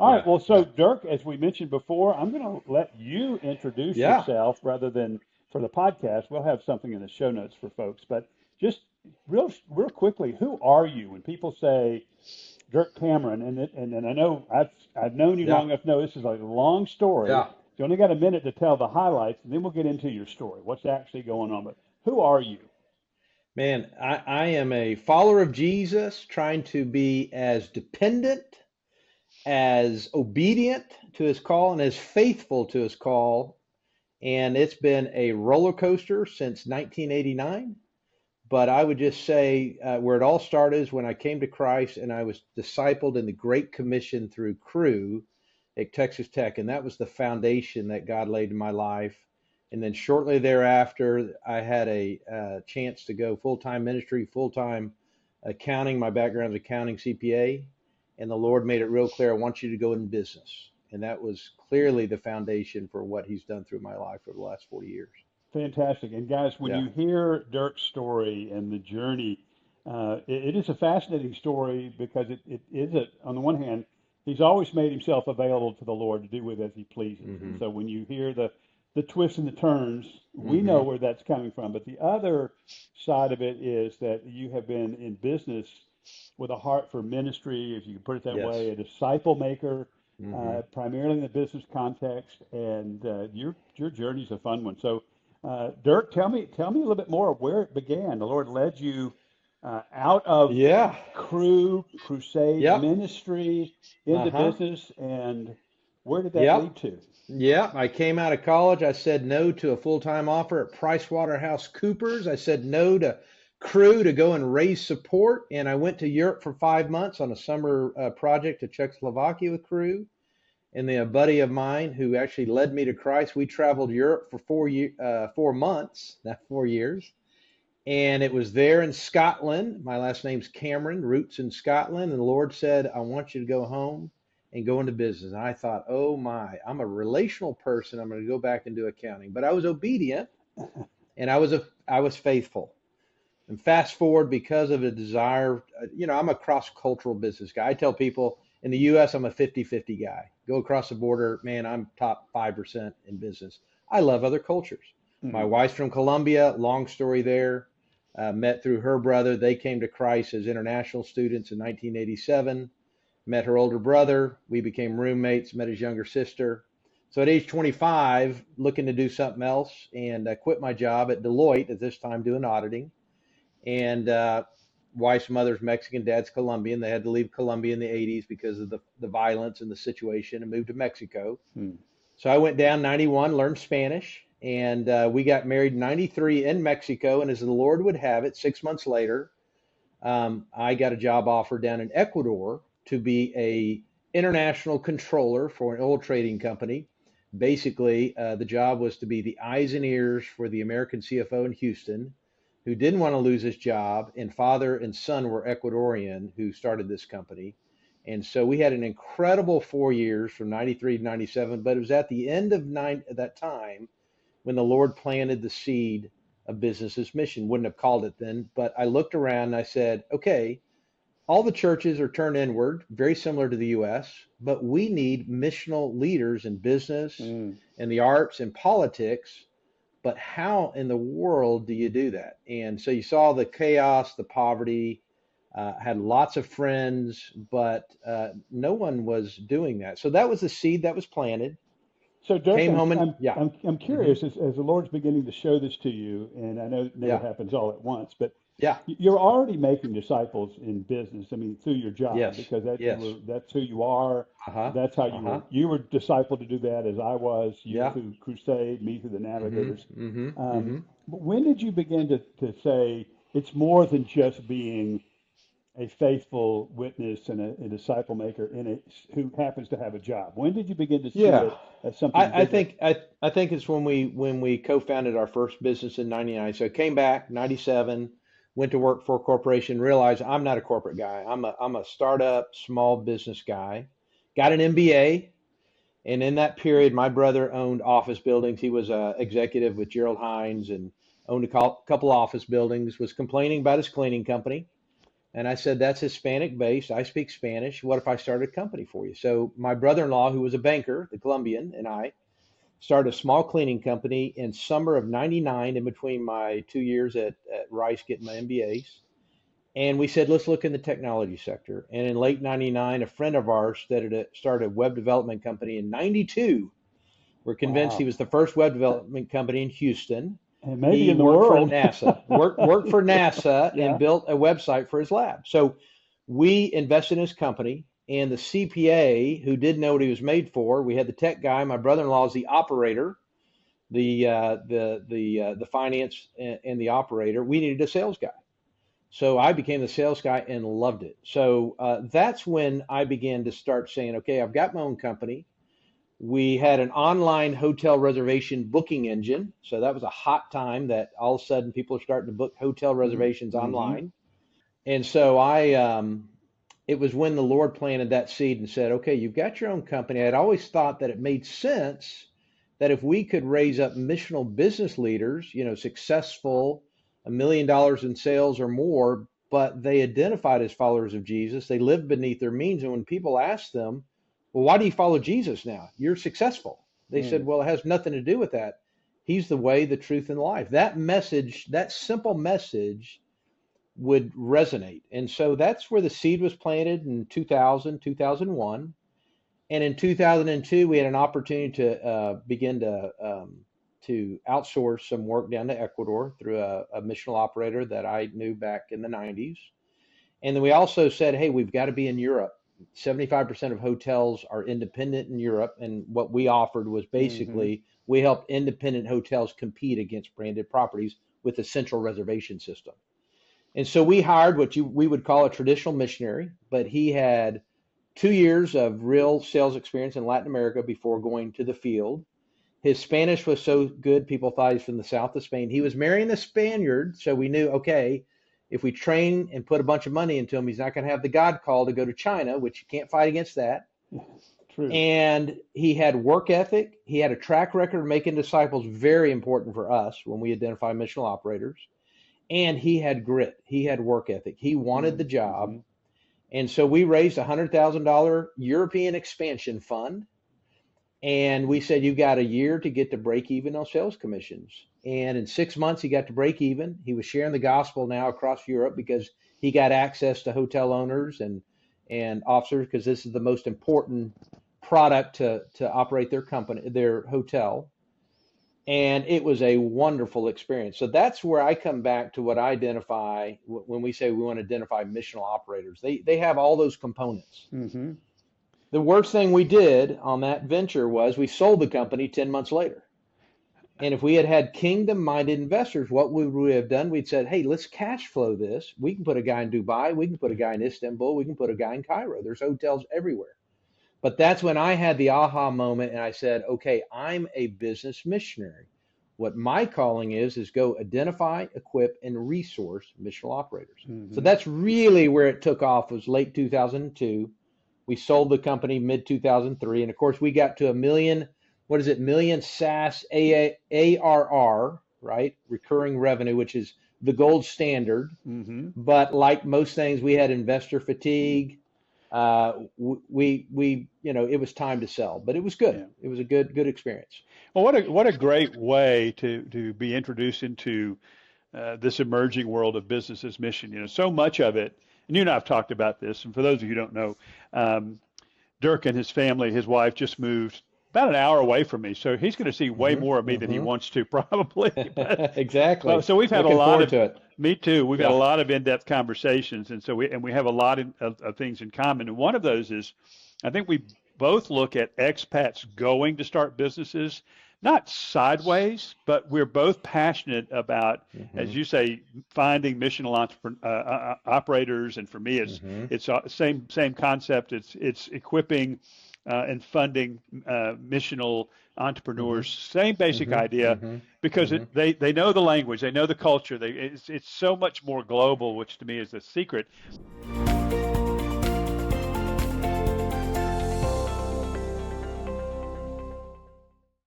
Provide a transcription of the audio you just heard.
All right. Yeah, Well, so yeah, Dirk, as we mentioned before, I'm going to let you introduce yeah. yourself rather than for the podcast. We'll have something in the show notes for folks, but just real quickly, who are you? When people say Dirk Cameron, and I know I've known you Yeah, long enough to know this is a long story. yeah. You only got a minute to tell the highlights, and then we'll get into your story. What's actually going on? But who are you? Man, I am a follower of Jesus, trying to be as dependent, as obedient to his call, and as faithful to his call. And it's been a roller coaster since 1989. But I would just say where it all started is when I came to Christ and I was discipled in the Great Commission through Crew at Texas Tech. And that was the foundation that God laid in my life. And then shortly thereafter, I had a chance to go full time ministry, full time accounting. My background is accounting CPA. And the Lord made it real clear, I want you to go in business. And that was clearly the foundation for what he's done through my life over the last 40 years. Fantastic. And guys, when Yeah. you hear Dirk's story and the journey, it is a fascinating story because it is on the one hand, he's always made himself available to the Lord to do with as he pleases. And Hmm. so when you hear the twists and the turns, we know Hmm. where that's coming from. But the other side of it is that you have been in business with a heart for ministry, if you can put it that Yes. way, a disciple maker, Hmm. primarily in the business context. And your journey's a fun one. So Dirk, tell me a little bit more of where it began. The Lord led you out of Yeah. crusade Yep. ministry into Uh-huh. business, and where did that Yep. lead to? Yep. I came out of college. I said no to a full-time offer at PricewaterhouseCoopers. I said no to Crew to go and raise support. And I went to Europe for 5 months on a summer project to Czechoslovakia with Crew. And then a buddy of mine who actually led me to Christ, we traveled Europe for 4 months, not 4 years. And it was there in Scotland. My last name's Cameron, roots in Scotland. And the Lord said, I want you to go home and go into business. And I thought, oh my, I'm a relational person. I'm going to go back and do accounting. But I was obedient and I was faithful. And fast forward because of a desire, I'm a cross-cultural business guy. I tell people in the US, I'm a 50-50 guy. Go across the border, man, I'm top 5% in business. I love other cultures. My Mhm. wife's from Colombia, long story there. Met through her brother. They came to Christ as international students in 1987. Met her older brother. We became roommates, met his younger sister. So at age 25, looking to do something else, and I quit my job at Deloitte at this time doing auditing, and wife's mother's Mexican, dad's Colombian. They had to leave Colombia in the 80s because of the violence and the situation and moved to Mexico. Hmm. So I went down 91, learned Spanish, and we got married in 93 in Mexico. And as the Lord would have it, 6 months later, I got a job offer down in Ecuador to be a international controller for an oil trading company. Basically, the job was to be the eyes and ears for the American CFO in Houston, who didn't want to lose his job, and father and son were Ecuadorian who started this company. And so we had an incredible 4 years from 93 to 97, but it was at the end of that time when the Lord planted the seed of business as mission. Wouldn't have called it then, but I looked around and I said, okay, all the churches are turned inward, very similar to the US, but we need missional leaders in business Mm. and the arts and politics. But how in the world do you do that? And so you saw the chaos, the poverty, had lots of friends, but no one was doing that. So that was the seed that was planted. So, Dirk, Came I'm home and I'm yeah, I'm hmm, curious as the Lord's beginning to show this to you, and I know it never yeah, happens all at once, but yeah, you're already making disciples in business. I mean, through your job, yes, because yes, that's who you are. uh-huh, That's how uh-huh, you were discipled to do that, as I was. You yeah, through Crusade, me through the hmm, Navigators. hmm, Um, hmm. but when did you begin to say it's more than just being a faithful witness and a disciple maker who happens to have a job? When did you begin to see Yeah. it as something I bigger? think I think it's when we co-founded our first business in 99. So I came back 97, went to work for a corporation, realized I'm not a corporate guy. I'm a startup small business guy. Got an MBA, and in that period my brother owned office buildings. He was a executive with Gerald Hines and owned a couple office buildings, was complaining about his cleaning company. And I said, that's Hispanic based. I speak Spanish. What if I started a company for you? So my brother-in-law, who was a banker, the Colombian, and I started a small cleaning company in summer of 99 in between my 2 years at Rice getting my MBAs. And we said, let's look in the technology sector. And in late 99, a friend of ours started a web development company in 92. We're convinced he Wow. was the first web development company in Houston. And maybe He in the worked for world. NASA, worked for NASA and Yeah. built a website for his lab. So we invested in his company, and the CPA who didn't know what he was made for, we had the tech guy, my brother-in-law is the operator, the finance and the operator. We needed a sales guy. So I became the sales guy and loved it. So that's when I began to start saying, okay, I've got my own company. We had an online hotel reservation booking engine. So that was a hot time that all of a sudden people are starting to book hotel reservations Mm-hmm. online. And so it was when the Lord planted that seed and said, okay, you've got your own company. I'd always thought that it made sense that if we could raise up missional business leaders, successful, $1 million in sales or more, but they identified as followers of Jesus, they lived beneath their means. And when people asked them, well, why do you follow Jesus now? You're successful. They said, Mm. well, it has nothing to do with that. He's the way, the truth, and the life. That message, that simple message would resonate. And so that's where the seed was planted in 2000, 2001. And in 2002, we had an opportunity to begin to outsource some work down to Ecuador through a missional operator that I knew back in the 90s. And then we also said, hey, we've got to be in Europe. 75% of hotels are independent in Europe. And what we offered was Mm-hmm. basically we helped independent hotels compete against branded properties with a central reservation system. And so we hired what we would call a traditional missionary, but he had 2 years of real sales experience in Latin America before going to the field. His Spanish was so good, people thought he was from the south of Spain. He was marrying a Spaniard, so we knew, okay, if we train and put a bunch of money into him, he's not going to have the God call to go to China, which you can't fight against that. True. And he had work ethic. He had a track record of making disciples, very important for us when we identify missional operators. And he had grit. He had work ethic. He wanted the Mm-hmm. job. And so we raised a $100,000 European expansion fund. And we said, you got a year to get to break even on sales commissions. And in 6 months, he got to break even. He was sharing the gospel now across Europe because he got access to hotel owners and officers, because this is the most important product to operate their company, their hotel. And it was a wonderful experience. So that's where I come back to what I identify when we say we want to identify missional operators. They have all those components. Mm-hmm. The worst thing we did on that venture was we sold the company 10 months later. And if we had had kingdom minded investors, what would we have done? We'd said, hey, let's cash flow this. We can put a guy in Dubai. We can put a guy in Istanbul. We can put a guy in Cairo. There's hotels everywhere. But that's when I had the aha moment and I said, okay, I'm a business missionary. What my calling is go identify, equip, and resource missional operators. So Mm-hmm. that's really where it took off, was late 2002. We sold the company mid 2003. And of course, we got to a million, what is it, million SaaS ARR, right? Recurring revenue, which is the gold standard. Mm-hmm. But like most things, we had investor fatigue. It was time to sell, but it was good. Yeah. It was a good experience. Well, what a great way to be introduced into this emerging world of business as mission. So much of it, and you and I have talked about this. And for those of you who don't know, um, Dirk and his family, his wife, just moved about an hour away from me, so he's going to see way Hmm. more of me than he Hmm. wants to probably. But Exactly. so we've had a Looking lot forward of, to it. me too. We've had a Yeah. lot of in-depth conversations, and so we have a lot of things in common. And one of those is, I think we both look at expats going to start businesses, not sideways, but we're both passionate about, as Hmm. you say, finding missional operators. And for me, Hmm. it's same concept. It's equipping and funding missional Hmm. entrepreneurs. Same basic Hmm. idea, Hmm. because Hmm. they know the language, they know the culture. It's so much more global, which to me is the secret.